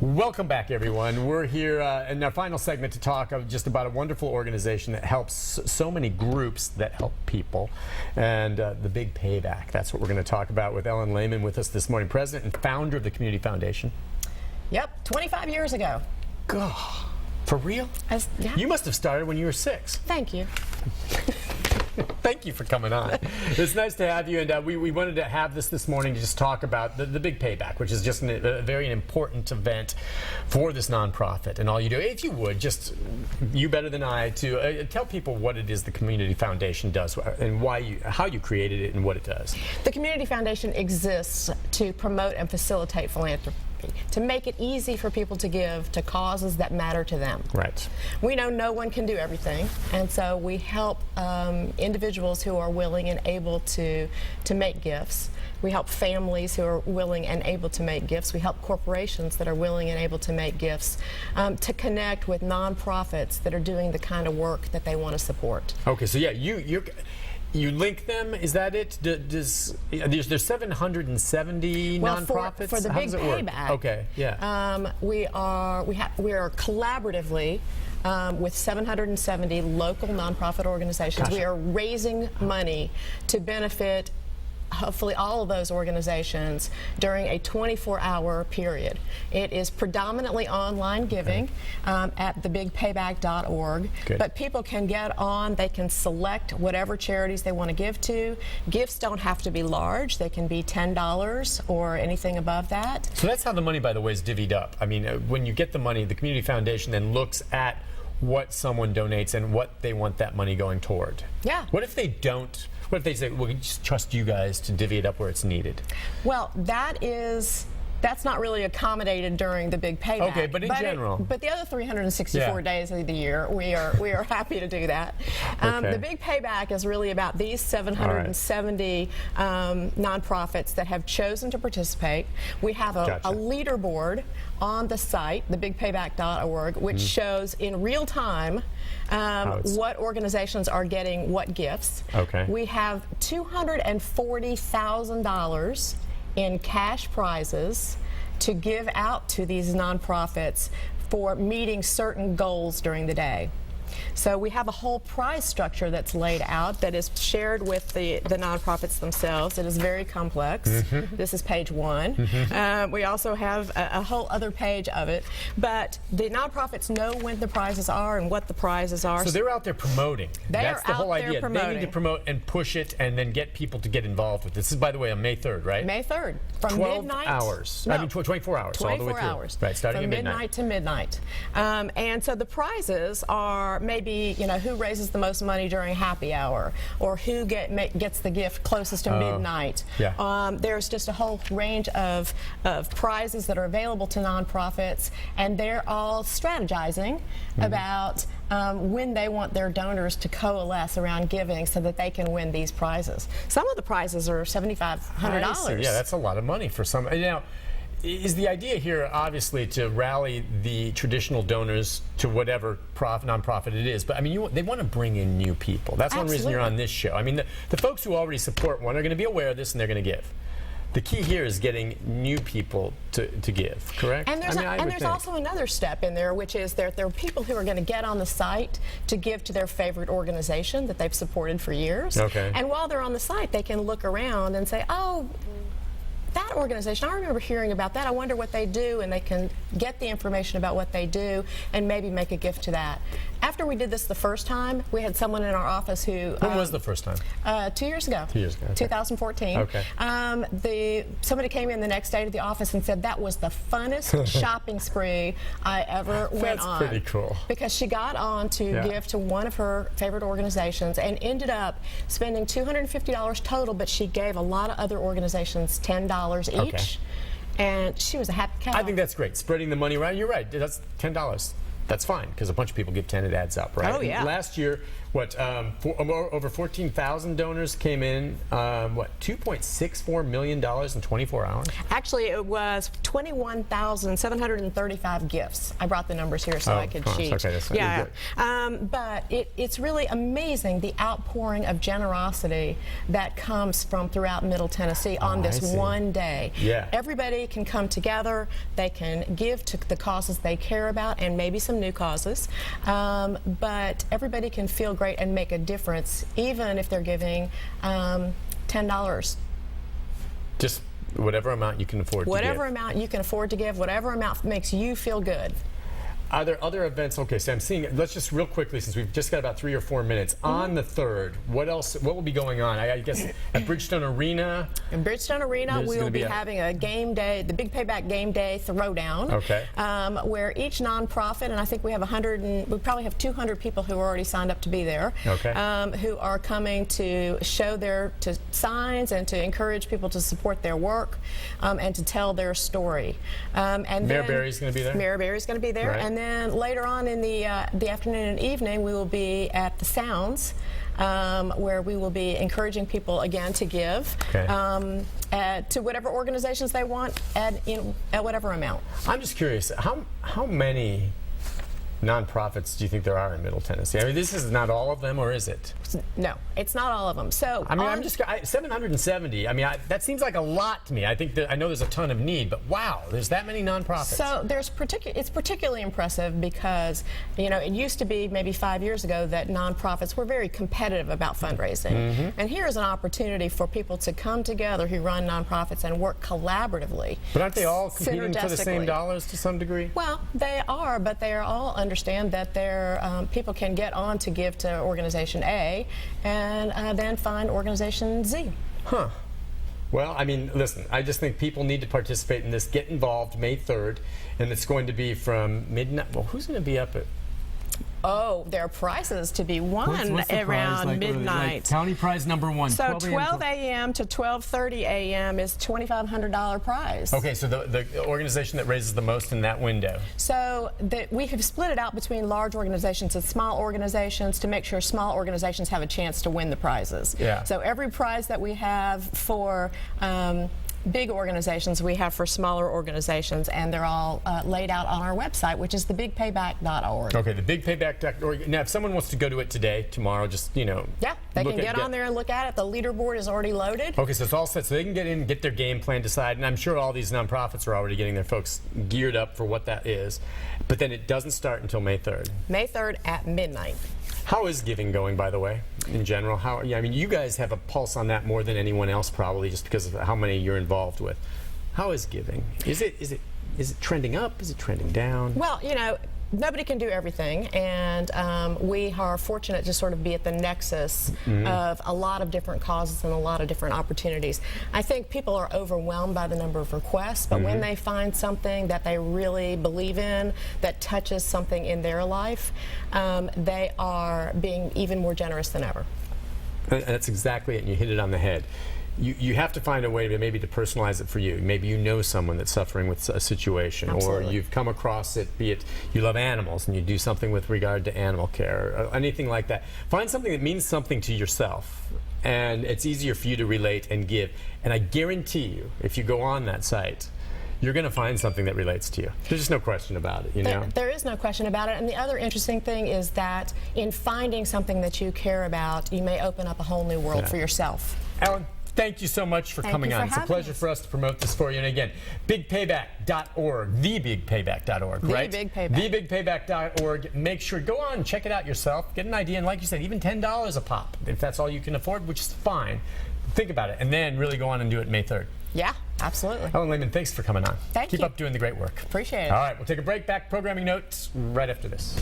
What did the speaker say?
Welcome back, everyone. We're here in our final segment to talk just about a wonderful organization that helps so many groups that help people, and the Big Payback. That's what we're going to talk about with Ellen Lehman with us this morning, president and founder of the Community Foundation. Yep, 25 years ago. God, for real? Yeah. You must have started when you were 6. Thank you. Thank you for coming on. It's nice to have you, and we wanted to have this morning to just talk about the Big Payback, which is just a very important event for this nonprofit and all you do. If you would, just you better than I, to tell people what it is the Community Foundation does and how you created it and what it does. The Community Foundation exists to promote and facilitate philanthropy, to make it easy for people to give to causes that matter to them. Right. We know no one can do everything, and so we help individuals who are willing and able to make gifts. We help families who are willing and able to make gifts. We help corporations that are willing and able to make gifts, to connect with nonprofits that are doing the kind of work that they want to support. Okay, so yeah, you link them, is that it? There's 770 nonprofits? For the Big Payback, okay, yeah. we are collaboratively with 770 local nonprofit organizations. Gosh. We are raising money to benefit hopefully all of those organizations during a 24-hour period. It is predominantly online giving at thebigpayback.org. Good. But people can get on, they can select whatever charities they want to give to. Gifts don't have to be large. They can be $10 or anything above that. So that's how the money, by the way, is divvied up. I mean, when you get the money, the Community Foundation then looks at what someone donates and what they want that money going toward. Yeah. What if they don't? What if they say, well, we just trust you guys to divvy it up where it's needed? Well, that's not really accommodated during the Big Payback. Okay, but in general. But the other 364 days of the year, we are happy to do that. Okay. The Big Payback is really about these 770 nonprofits that have chosen to participate. We have a leaderboard on the site, thebigpayback.org, which shows in real time what organizations are getting what gifts. Okay. We have $240,000 in cash prizes to give out to these nonprofits for meeting certain goals during the day. So we have a whole prize structure that's laid out that is shared with the nonprofits themselves. It is very complex. This is page 1. We also have a whole other page of it. But the nonprofits know when the prizes are and what the prizes are. So they're out there promoting. That's the whole idea. Promoting. They need to promote and push it and then get people to get involved with this. This is, by the way, on May 3rd, right? May 3rd. From 12 midnight. hours. No, I mean, 24 hours. 24 all the way through. hours. Right, starting from at midnight. to midnight. And so the prizes are maybe, who raises the most money during happy hour, or who gets the gift closest to midnight. Yeah. There's just a whole range of prizes that are available to nonprofits, and they're all strategizing about when they want their donors to coalesce around giving so that they can win these prizes. Some of the prizes are $7,500. Yeah, that's a lot of money for some. Now, is the idea here obviously to rally the traditional donors to whatever nonprofit it is? But I mean, they want to bring in new people. That's one reason you're on this show. I mean, the folks who already support one are going to be aware of this and they're going to give. The key here is getting new people to give, correct? And there's also another step in there, which is there are people who are going to get on the site to give to their favorite organization that they've supported for years. Okay. And while they're on the site, they can look around and say, oh, that organization, I remember hearing about that. I wonder what they do, and they can get the information about what they do and maybe make a gift to that. After we did this the first time, we had someone in our office who... When was the first time? 2 years ago. 2 years ago. Okay. 2014. Okay. Somebody came in the next day to the office and said that was the funnest shopping spree I ever went on. That's pretty cool. Because she got on to give to one of her favorite organizations and ended up spending $250 total, but she gave a lot of other organizations $10 each. Okay. And she was a happy cow. I think that's great. Spreading the money around. You're right. That's $10. That's fine, because a bunch of people give 10, it adds up, right? Oh, yeah. And last year, over 14,000 donors came in. $2.64 million in 24 hours? Actually, it was 21,735 gifts. I brought the numbers here so I could cheat. Okay, that's yeah. But it's really amazing the outpouring of generosity that comes from throughout Middle Tennessee on this one day. Yeah. Everybody can come together. They can give to the causes they care about and maybe some new causes. But everybody can feel great and make a difference, even if they're giving $10. Just whatever amount you can afford to give. Whatever amount you can afford to give, whatever amount makes you feel good. Are there other events? Okay, so I'm seeing, let's just real quickly, since we've just got about 3 or 4 minutes, on the 3rd, what will be going on? I guess at Bridgestone Arena? In Bridgestone Arena, we will be having a game day, the Big Payback Game Day Throwdown, where each nonprofit, and I think we have we probably have 200 people who are already signed up to be there, who are coming to show their signs and to encourage people to support their work and to tell their story. Mayor Barry's going to be there? Mayor Barry's going to be there. Right. And then later on in the afternoon and evening, we will be at the Sounds, where we will be encouraging people again to give to whatever organizations they want at whatever amount. I'm just curious, how many nonprofits do you think there are in Middle Tennessee? I mean, this is not all of them, or is it? No, it's not all of them. So I mean, 770. I mean, that seems like a lot to me. I think I know there's a ton of need, but wow, there's that many nonprofits. So it's particularly impressive because it used to be maybe 5 years ago that nonprofits were very competitive about fundraising, and here's an opportunity for people to come together who run nonprofits and work collaboratively. But aren't they all competing for the same dollars to some degree? Well, they are, but they are all understand that people can get on to give to organization A and then find organization Z. Huh. Well, I mean, listen, I just think people need to participate in this. Get involved May 3rd, and it's going to be from midnight. Well, who's going to be up at? Oh, there are prizes to be won around midnight. County prize number 1. So 12 a.m. to 12:30 a.m. is $2,500 prize. Okay, so the organization that raises the most in that window. So we have split it out between large organizations and small organizations to make sure small organizations have a chance to win the prizes. Yeah. So every prize that we have for big organizations we have for smaller organizations, and they're all laid out on our website, which is thebigpayback.org. Okay, thebigpayback.org. Now, if someone wants to go to it today, tomorrow, just, yeah, they can get on there and look at it. The leaderboard is already loaded. Okay, so it's all set, so they can get in, get their game plan decided, and I'm sure all these nonprofits are already getting their folks geared up for what that is. But then it doesn't start until May 3rd. May 3rd at midnight. How is giving going, by the way, in general? I mean, you guys have a pulse on that more than anyone else, probably, just because of how many you're involved with. How is giving? Is it trending up? Is it trending down? Well, nobody can do everything, and we are fortunate to sort of be at the nexus of a lot of different causes and a lot of different opportunities. I think people are overwhelmed by the number of requests, but when they find something that they really believe in, that touches something in their life, they are being even more generous than ever. That's exactly it, and you hit it on the head. You have to find a way to maybe to personalize it for you. Maybe you know someone that's suffering with a situation, or you've come across it, be it you love animals and you do something with regard to animal care, or anything like that. Find something that means something to yourself, and it's easier for you to relate and give. And I guarantee you, if you go on that site, you're going to find something that relates to you. There's just no question about it, There is no question about it. And the other interesting thing is that in finding something that you care about, you may open up a whole new world for yourself. Ellen, thank you so much for coming on. It's a pleasure for us to promote this for you. And again, bigpayback.org, thebigpayback.org, right? The Big Payback. Thebigpayback.org. Make sure, go on, check it out yourself, get an idea, and like you said, even $10 a pop, if that's all you can afford, which is fine. Think about it, and then really go on and do it May 3rd. Yeah, absolutely. Ellen Lehman, thanks for coming on. Thank you. Keep up doing the great work. Appreciate it. All right, we'll take a break. Back programming notes right after this.